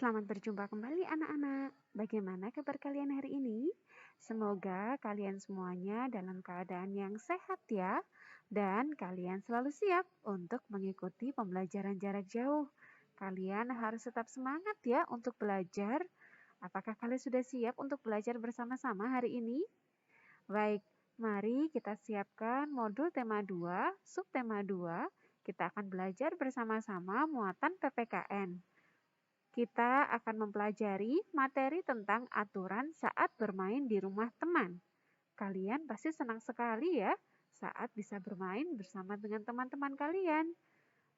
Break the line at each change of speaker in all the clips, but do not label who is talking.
Selamat berjumpa kembali anak-anak. Bagaimana kabar kalian hari ini? Semoga kalian semuanya dalam keadaan yang sehat ya. Dan kalian selalu siap untuk mengikuti pembelajaran jarak jauh. Kalian harus tetap semangat ya untuk belajar. Apakah kalian sudah siap untuk belajar bersama-sama hari ini? Baik, mari kita siapkan modul tema 2, subtema 2. Kita akan belajar bersama-sama muatan PPKN. Kita akan mempelajari materi tentang aturan saat bermain di rumah teman. Kalian pasti senang sekali ya saat bisa bermain bersama dengan teman-teman kalian.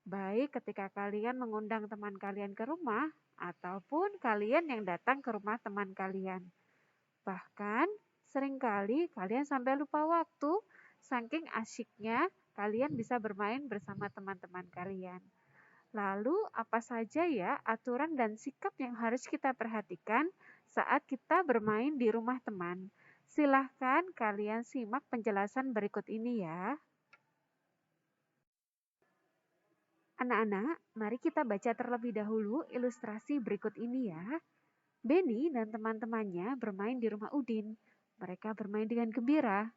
Baik ketika kalian mengundang teman kalian ke rumah ataupun kalian yang datang ke rumah teman kalian. Bahkan seringkali kalian sampai lupa waktu saking asyiknya kalian bisa bermain bersama teman-teman kalian. Lalu apa saja ya aturan dan sikap yang harus kita perhatikan saat kita bermain di rumah teman? Silahkan kalian simak penjelasan berikut ini ya. Anak-anak, mari kita baca terlebih dahulu ilustrasi berikut ini ya. Benny dan teman-temannya bermain di rumah Udin. Mereka bermain dengan gembira.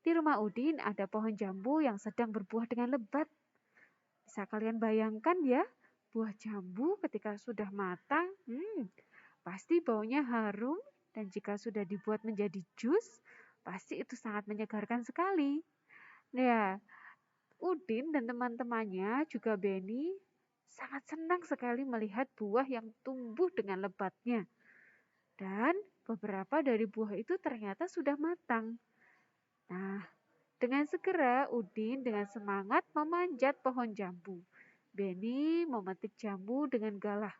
Di rumah Udin ada pohon jambu yang sedang berbuah dengan lebat. Bisa kalian bayangkan ya, buah jambu ketika sudah matang, pasti baunya harum dan jika sudah dibuat menjadi jus, pasti itu sangat menyegarkan sekali. Ya, Udin dan teman-temannya juga Benny sangat senang sekali melihat buah yang tumbuh dengan lebatnya. Dan beberapa dari buah itu ternyata sudah matang. Nah, dengan segera Udin dengan semangat memanjat pohon jambu. Benny memetik jambu dengan galah.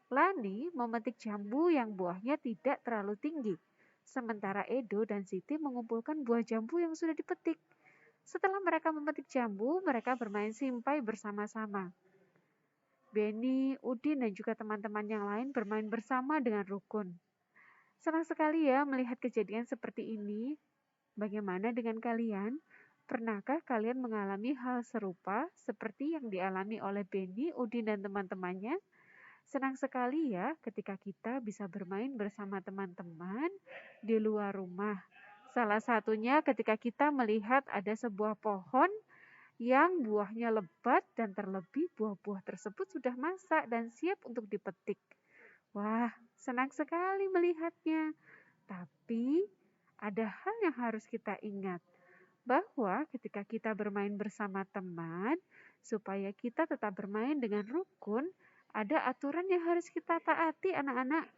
Lani memetik jambu yang buahnya tidak terlalu tinggi. Sementara Edo dan Siti mengumpulkan buah jambu yang sudah dipetik. Setelah mereka memetik jambu, mereka bermain simpai bersama-sama. Benny, Udin, dan juga teman-teman yang lain bermain bersama dengan rukun. Senang sekali ya melihat kejadian seperti ini. Bagaimana dengan kalian? Pernahkah kalian mengalami hal serupa seperti yang dialami oleh Benny, Udin, dan teman-temannya? Senang sekali ya ketika kita bisa bermain bersama teman-teman di luar rumah. Salah satunya ketika kita melihat ada sebuah pohon yang buahnya lebat dan terlebih buah-buah tersebut sudah masak dan siap untuk dipetik. Wah, senang sekali melihatnya. Tapi ada hal yang harus kita ingat, bahwa ketika kita bermain bersama teman, supaya kita tetap bermain dengan rukun, ada aturan yang harus kita taati anak-anak.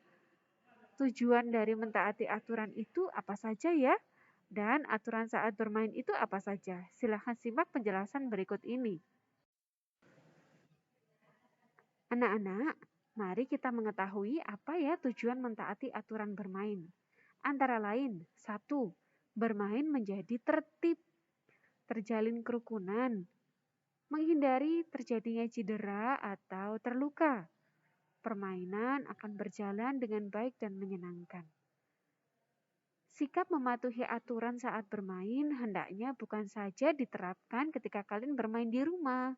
Tujuan dari mentaati aturan itu apa saja ya? Dan aturan saat bermain itu apa saja? Silahkan simak penjelasan berikut ini. Anak-anak, mari kita mengetahui apa ya tujuan mentaati aturan bermain. Antara lain, 1. Bermain menjadi tertib, terjalin kerukunan, menghindari terjadinya cedera atau terluka. Permainan akan berjalan dengan baik dan menyenangkan. Sikap mematuhi aturan saat bermain hendaknya bukan saja diterapkan ketika kalian bermain di rumah,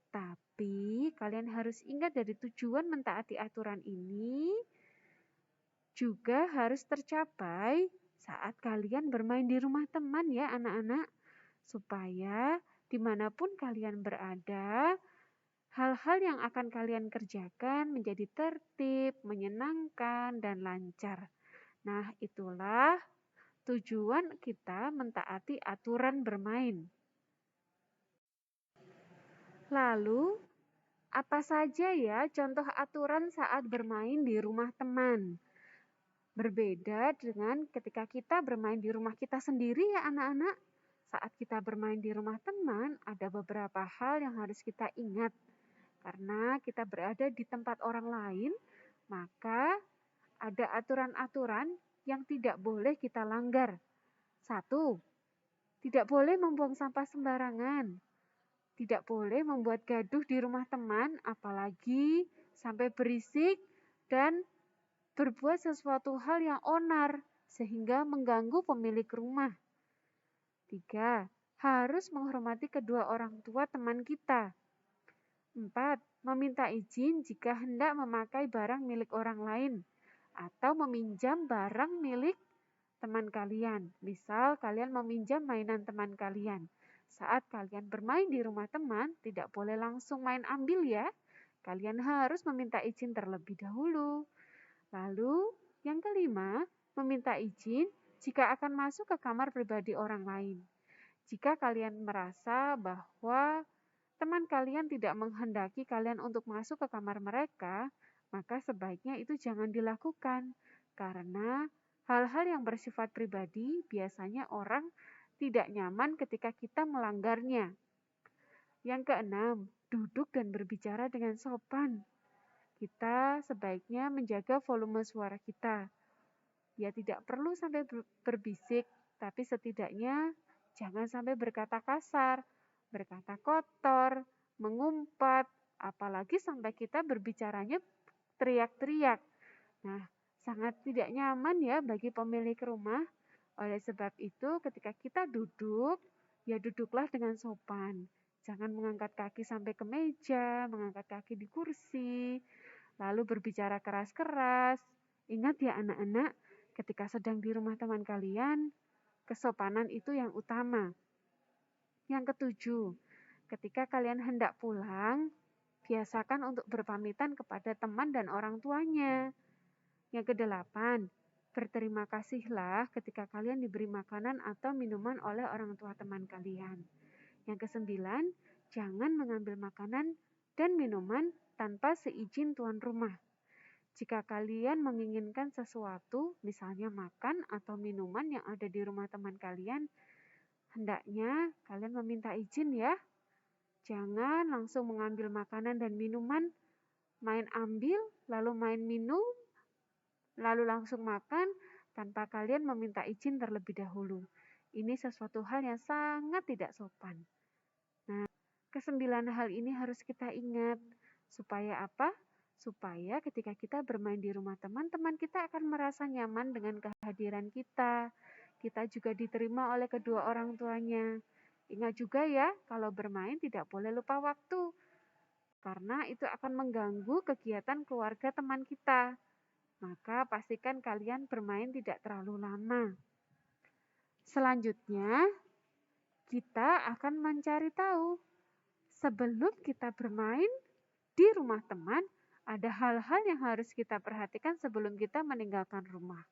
tapi kalian harus ingat dari tujuan mentaati aturan ini juga harus tercapai saat kalian bermain di rumah teman ya anak-anak. Supaya dimanapun kalian berada, hal-hal yang akan kalian kerjakan menjadi tertib, menyenangkan, dan lancar. Nah, itulah tujuan kita mentaati aturan bermain. Lalu, apa saja ya contoh aturan saat bermain di rumah teman? Berbeda dengan ketika kita bermain di rumah kita sendiri ya anak-anak. Saat kita bermain di rumah teman, ada beberapa hal yang harus kita ingat. Karena kita berada di tempat orang lain, maka ada aturan-aturan yang tidak boleh kita langgar. 1. Tidak boleh membuang sampah sembarangan. Tidak boleh membuat gaduh di rumah teman, apalagi sampai berisik dan berbuat sesuatu hal yang onar, sehingga mengganggu pemilik rumah. 3. Harus menghormati kedua orang tua teman kita. 4. Meminta izin jika hendak memakai barang milik orang lain atau meminjam barang milik teman kalian. Misal kalian meminjam mainan teman kalian. Saat kalian bermain di rumah teman, tidak boleh langsung main ambil ya. Kalian harus meminta izin terlebih dahulu. Lalu yang kelima, meminta izin jika akan masuk ke kamar pribadi orang lain. Jika kalian merasa bahwa teman kalian tidak menghendaki kalian untuk masuk ke kamar mereka, maka sebaiknya itu jangan dilakukan. Karena hal-hal yang bersifat pribadi biasanya orang tidak nyaman ketika kita melanggarnya. Yang keenam, duduk dan berbicara dengan sopan. Kita sebaiknya menjaga volume suara kita. Ya tidak perlu sampai berbisik, tapi setidaknya jangan sampai berkata kasar, berkata kotor, mengumpat, apalagi sampai kita berbicaranya teriak-teriak. Nah, sangat tidak nyaman ya bagi pemilik rumah. Oleh sebab itu, ketika kita duduk, ya duduklah dengan sopan. Jangan mengangkat kaki sampai ke meja, mengangkat kaki di kursi, lalu berbicara keras-keras. Ingat ya anak-anak, ketika sedang di rumah teman kalian, kesopanan itu yang utama. Yang ketujuh, ketika kalian hendak pulang, biasakan untuk berpamitan kepada teman dan orang tuanya. Yang kedelapan, berterima kasihlah ketika kalian diberi makanan atau minuman oleh orang tua teman kalian. Yang kesembilan, jangan mengambil makanan dan minuman tanpa seizin tuan rumah. Jika kalian menginginkan sesuatu, misalnya makan atau minuman yang ada di rumah teman kalian, hendaknya kalian meminta izin ya. Jangan langsung mengambil makanan dan minuman, main ambil, lalu main minum, lalu langsung makan tanpa kalian meminta izin terlebih dahulu. Ini sesuatu hal yang sangat tidak sopan. Nah, kesembilan hal ini harus kita ingat. Supaya apa? Supaya ketika kita bermain di rumah teman-teman, kita akan merasa nyaman dengan kehadiran kita. Kita juga diterima oleh kedua orang tuanya. Ingat juga ya, kalau bermain tidak boleh lupa waktu. Karena itu akan mengganggu kegiatan keluarga teman kita. Maka pastikan kalian bermain tidak terlalu lama. Selanjutnya, kita akan mencari tahu. Sebelum kita bermain di rumah teman, ada hal-hal yang harus kita perhatikan sebelum kita meninggalkan rumah.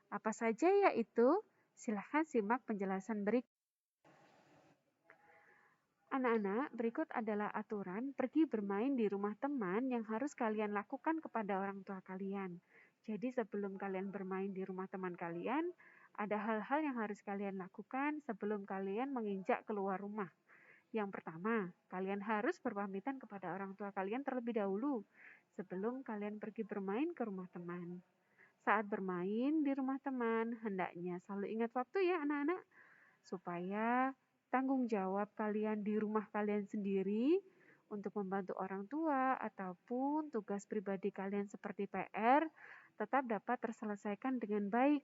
Apa saja yaitu? Silahkan simak penjelasan berikut. Anak-anak, berikut adalah aturan pergi bermain di rumah teman yang harus kalian lakukan kepada orang tua kalian. Jadi sebelum kalian bermain di rumah teman kalian, ada hal-hal yang harus kalian lakukan sebelum kalian menginjak keluar rumah. Yang pertama, kalian harus berpamitan kepada orang tua kalian terlebih dahulu sebelum kalian pergi bermain ke rumah teman. Saat bermain di rumah teman, hendaknya selalu ingat waktu ya anak-anak, supaya tanggung jawab kalian di rumah kalian sendiri untuk membantu orang tua ataupun tugas pribadi kalian seperti PR tetap dapat terselesaikan dengan baik.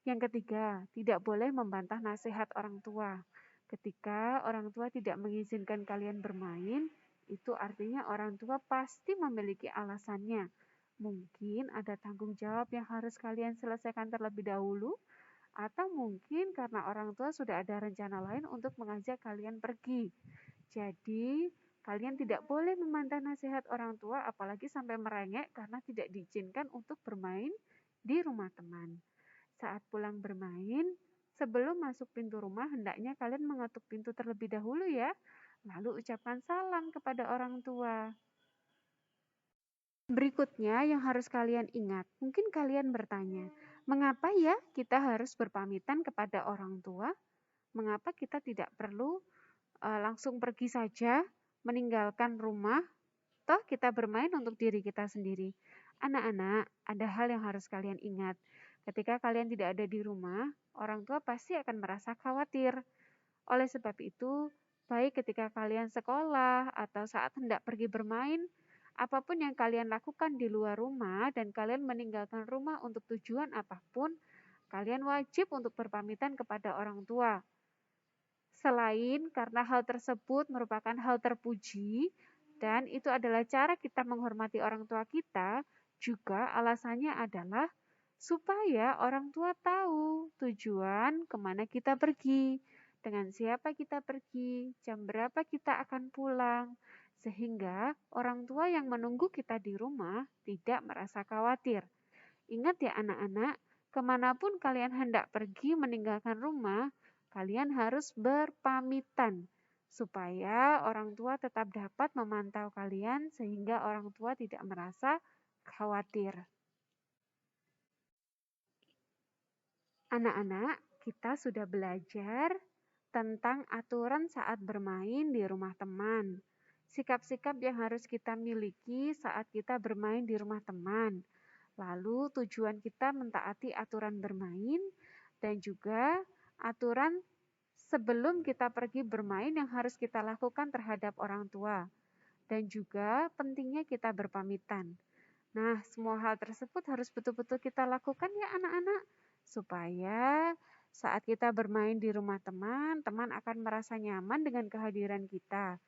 Yang ketiga, tidak boleh membantah nasihat orang tua. Ketika orang tua tidak mengizinkan kalian bermain, itu artinya orang tua pasti memiliki alasannya. Mungkin ada tanggung jawab yang harus kalian selesaikan terlebih dahulu, atau mungkin karena orang tua sudah ada rencana lain untuk mengajak kalian pergi. Jadi, kalian tidak boleh membantah nasihat orang tua, apalagi sampai merengek karena tidak diizinkan untuk bermain di rumah teman. Saat pulang bermain, sebelum masuk pintu rumah, hendaknya kalian mengetuk pintu terlebih dahulu ya. Lalu ucapkan salam kepada orang tua. Berikutnya yang harus kalian ingat, mungkin kalian bertanya, mengapa ya kita harus berpamitan kepada orang tua? Mengapa kita tidak perlu langsung pergi saja, meninggalkan rumah, toh kita bermain untuk diri kita sendiri. Anak-anak, ada hal yang harus kalian ingat. Ketika kalian tidak ada di rumah, orang tua pasti akan merasa khawatir. Oleh sebab itu, baik ketika kalian sekolah atau saat hendak pergi bermain, apapun yang kalian lakukan di luar rumah dan kalian meninggalkan rumah untuk tujuan apapun, kalian wajib untuk berpamitan kepada orang tua. Selain karena hal tersebut merupakan hal terpuji, dan itu adalah cara kita menghormati orang tua kita, juga alasannya adalah supaya orang tua tahu tujuan kemana kita pergi, dengan siapa kita pergi, jam berapa kita akan pulang, sehingga orang tua yang menunggu kita di rumah tidak merasa khawatir. Ingat ya anak-anak, kemanapun kalian hendak pergi meninggalkan rumah, kalian harus berpamitan, supaya orang tua tetap dapat memantau kalian sehingga orang tua tidak merasa khawatir. Anak-anak, kita sudah belajar tentang aturan saat bermain di rumah teman. Sikap-sikap yang harus kita miliki saat kita bermain di rumah teman. Lalu tujuan kita mentaati aturan bermain dan juga aturan sebelum kita pergi bermain yang harus kita lakukan terhadap orang tua. Dan juga pentingnya kita berpamitan. Nah, semua hal tersebut harus betul-betul kita lakukan ya anak-anak, supaya saat kita bermain di rumah teman, teman akan merasa nyaman dengan kehadiran kita.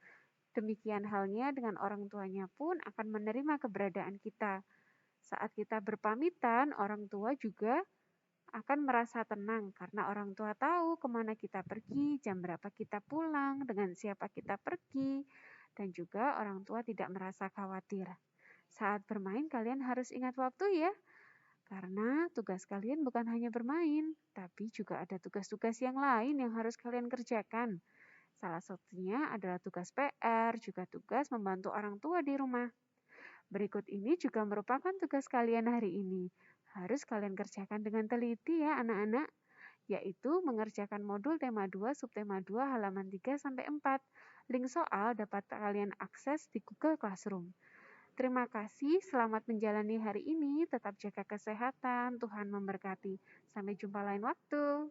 Demikian halnya dengan orang tuanya pun akan menerima keberadaan kita. Saat kita berpamitan, orang tua juga akan merasa tenang karena orang tua tahu kemana kita pergi, jam berapa kita pulang, dengan siapa kita pergi, dan juga orang tua tidak merasa khawatir. Saat bermain kalian harus ingat waktu ya, karena tugas kalian bukan hanya bermain, tapi juga ada tugas-tugas yang lain yang harus kalian kerjakan. Salah satunya adalah tugas PR, juga tugas membantu orang tua di rumah. Berikut ini juga merupakan tugas kalian hari ini. Harus kalian kerjakan dengan teliti ya anak-anak, yaitu mengerjakan modul tema 2 subtema 2 halaman 3 sampai 4. Link soal dapat kalian akses di Google Classroom. Terima kasih, selamat menjalani hari ini, tetap jaga kesehatan, Tuhan memberkati. Sampai jumpa lain waktu.